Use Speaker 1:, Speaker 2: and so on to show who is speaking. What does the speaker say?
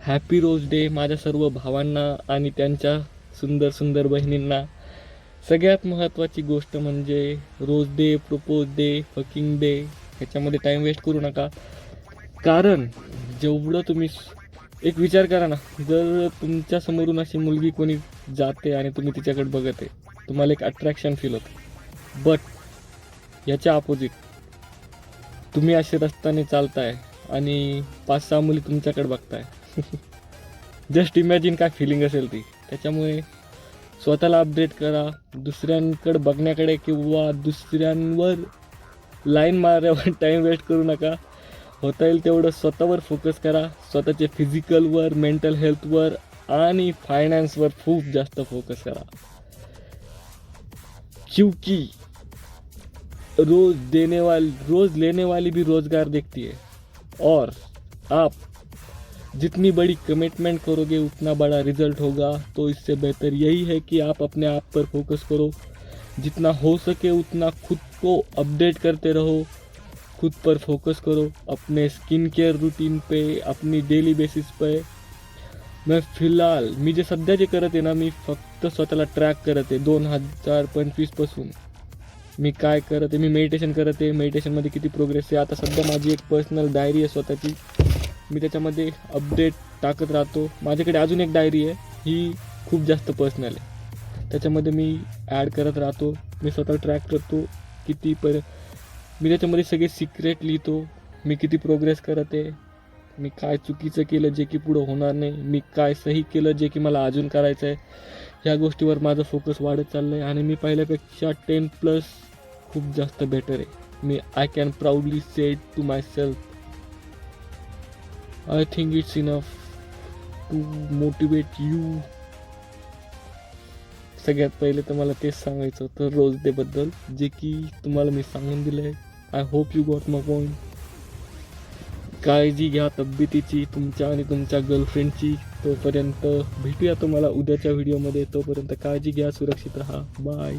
Speaker 1: Happy rose day माझ्या सर्व भावांना आणि त्यांच्या सुंदर सुंदर बहिणींना. सगळ्यात महत्त्वाची गोष्ट म्हणजे rose day, propose day, fucking day ह्याच्यामध्ये टाईम वेस्ट करू नका. कारण जेवढं तुम्ही एक विचार करा ना, जर तुमच्या समोरून अशी मुलगी कोणी जाते आणि तुम्ही तिच्याकडे बघत आहे, तुम्हाला एक अट्रॅक्शन फील होतं. बट याच्या अपोजिट तुम्ही असे रस्त्याने चालताय आणि 5-6 मुली तुमच्याकडे बघताय. जस्ट इमॅजिन काय फिलिंग असेल ती. त्याच्यामुळे स्वतःला अपडेट करा. दुसऱ्यांकडे बघण्याकडे किंवा दुसऱ्यांवर लाईन मारण्यावर टाईम वेस्ट करू नका. होता येईल तेवढं स्वतःवर फोकस करा. स्वतःचे फिजिकलवर, मेंटल हेल्थवर आणि फायनान्सवर खूप जास्त फोकस करा. क्योंकि रोज लेने वाली भी रोजगार देखती है. और आप जितनी बड़ी कमिटमेंट करोगे उतना बड़ा रिजल्ट होगा. तो इससे बेहतर यही है कि आप अपने आप पर फोकस करो. जितना हो सके उतना खुद को अपडेट करते रहो. खुद पर फोकस करो, अपने स्किन केअर रूटीन पे, अपनी डेली बेसिस पे. मी जे सध्या जे करत आहे ना, मी फक्त स्वतःला ट्रॅक करत आहे. 2025 पासून मी काय करत आहे, मी मेडिटेशन करत आहे. मेडिटेशनमध्ये किती प्रोग्रेस आहे. आता सध्या माझी एक पर्सनल डायरी आहे स्वतःची. मी त्याच्यामध्ये अपडेट टाकत राहतो. माझ्याकडे अजून एक डायरी आहे, ही खूप जास्त पर्सनल आहे. त्याच्यामध्ये मी ॲड करत राहतो. मी स्वतः ट्रॅक करतो मी त्याच्यामध्ये सगळे सिक्रेट लिहितो. मी किती प्रोग्रेस करत आहे, मी काय चुकीचं केलं जे की पुढं होणार नाही, मी काय सही केलं जे की मला अजून करायचं आहे. ह्या गोष्टीवर माझं फोकस वाढत चाललं आहे आणि मी पहिल्यापेक्षा 10+ खूप जास्त बेटर आहे. I can proudly say to my self, I think it's enough to motivate you. सगळ्यात पहिले तर मला तेच सांगायचं होतं रोज डेबद्दल, जे की तुम्हाला मी सांगून दिलं आहे. I hope you got my point. काळजी घ्या तब्येतीची, तुमच्या आणि तुमच्या गर्लफ्रेंडची. तोपर्यंत भेटूया तुम्हाला उद्याच्या व्हिडिओमध्ये. तोपर्यंत काळजी घ्या, सुरक्षित राहा. बाय.